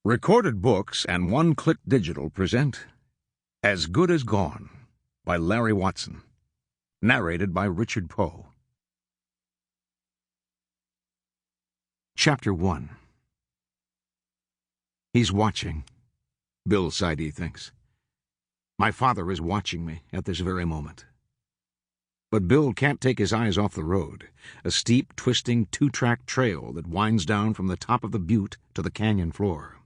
Recorded Books and One Click Digital present As Good as Gone by Larry Watson. Narrated by Richard Poe. Chapter 1. He's watching, Bill Sidey thinks. My father is watching me at this very moment. But Bill can't take his eyes off the road, a steep, twisting, two-track trail that winds down from the top of the butte to the canyon floor.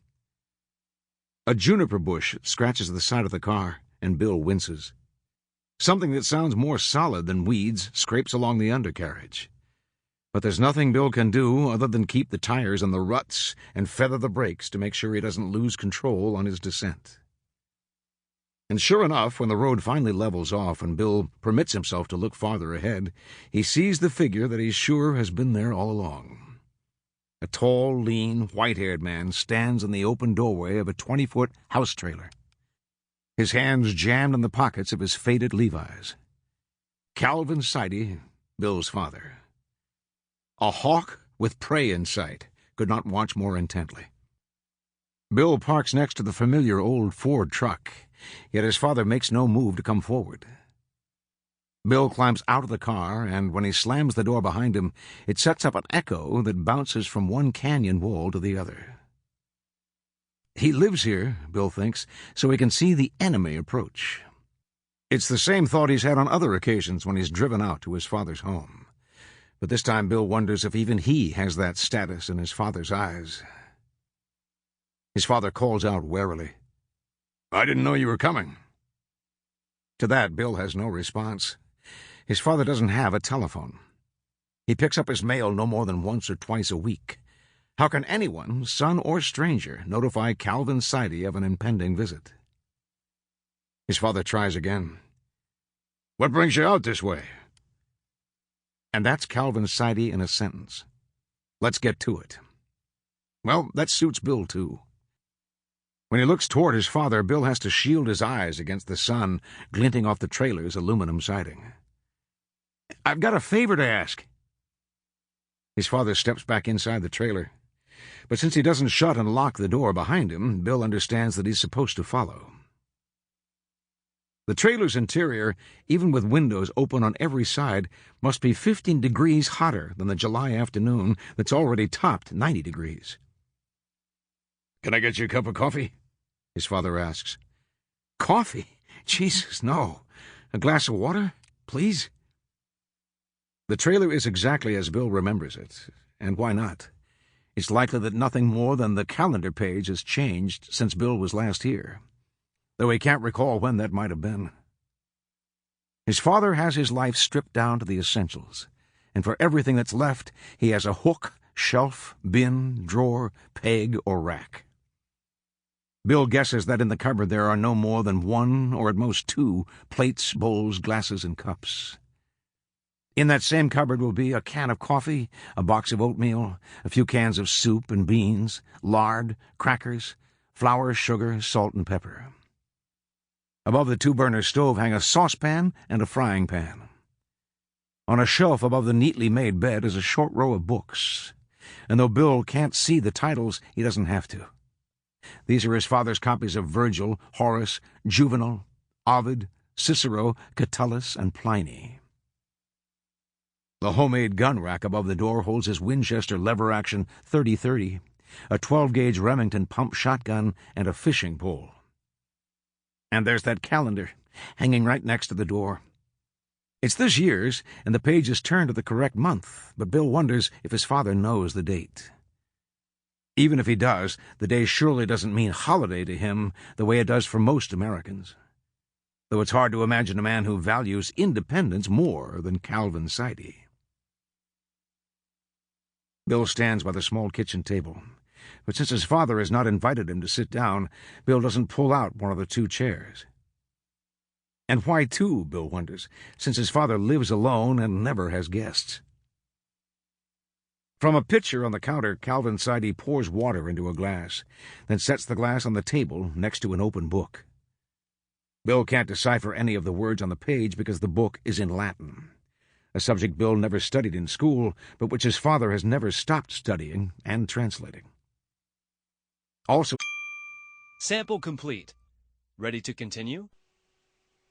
A juniper bush scratches the side of the car, and Bill winces. Something that sounds more solid than weeds scrapes along the undercarriage. But there's nothing Bill can do other than keep the tires in the ruts and feather the brakes to make sure he doesn't lose control on his descent. And sure enough, when the road finally levels off and Bill permits himself to look farther ahead, he sees the figure that he's sure has been there all along. A tall, lean, white-haired man stands in the open doorway of a 20-foot house trailer, his hands jammed in the pockets of his faded Levi's. Calvin Sidey, Bill's father. A hawk with prey in sight could not watch more intently. Bill parks next to the familiar old Ford truck, yet his father makes no move to come forward. Bill climbs out of the car, and when he slams the door behind him, it sets up an echo that bounces from one canyon wall to the other. He lives here, Bill thinks, so he can see the enemy approach. It's the same thought he's had on other occasions when he's driven out to his father's home. But this time Bill wonders if even he has that status in his father's eyes. His father calls out warily, "I didn't know you were coming." To that, Bill has no response. His father doesn't have a telephone. He picks up his mail no more than once or twice a week. How can anyone, son or stranger, notify Calvin Sidey of an impending visit? His father tries again. "What brings you out this way?" And that's Calvin Sidey in a sentence. Let's get to it. Well, that suits Bill, too. When he looks toward his father, Bill has to shield his eyes against the sun glinting off the trailer's aluminum siding. "I've got a favor to ask." His father steps back inside the trailer. But since he doesn't shut and lock the door behind him, Bill understands that he's supposed to follow. The trailer's interior, even with windows open on every side, must be 15 degrees hotter than the July afternoon that's already topped 90 degrees. "Can I get you a cup of coffee?" his father asks. "Coffee? Jesus, no. A glass of water, please?" The trailer is exactly as Bill remembers it, and why not? It's likely that nothing more than the calendar page has changed since Bill was last here, though he can't recall when that might have been. His father has his life stripped down to the essentials, and for everything that's left, he has a hook, shelf, bin, drawer, peg, or rack. Bill guesses that in the cupboard there are no more than one, or at most two, plates, bowls, glasses, and cups. In that same cupboard will be a can of coffee, a box of oatmeal, a few cans of soup and beans, lard, crackers, flour, sugar, salt, and pepper. Above the two-burner stove hang a saucepan and a frying pan. On a shelf above the neatly made bed is a short row of books, and though Bill can't see the titles, he doesn't have to. These are his father's copies of Virgil, Horace, Juvenal, Ovid, Cicero, Catullus, and Pliny. The homemade gun rack above the door holds his Winchester lever-action .30-30, a 12-gauge Remington pump shotgun, and a fishing pole. And there's that calendar, hanging right next to the door. It's this year's, and the page is turned to the correct month, but Bill wonders if his father knows the date. Even if he does, the day surely doesn't mean holiday to him the way it does for most Americans, though it's hard to imagine a man who values independence more than Calvin Sidey. Bill stands by the small kitchen table, but since his father has not invited him to sit down, Bill doesn't pull out one of the two chairs. And why two, Bill wonders, since his father lives alone and never has guests. From a pitcher on the counter, Calvin Sidey pours water into a glass, then sets the glass on the table next to an open book. Bill can't decipher any of the words on the page because the book is in Latin, a subject Bill never studied in school, but which his father has never stopped studying and translating. Also Sample complete. Ready to continue?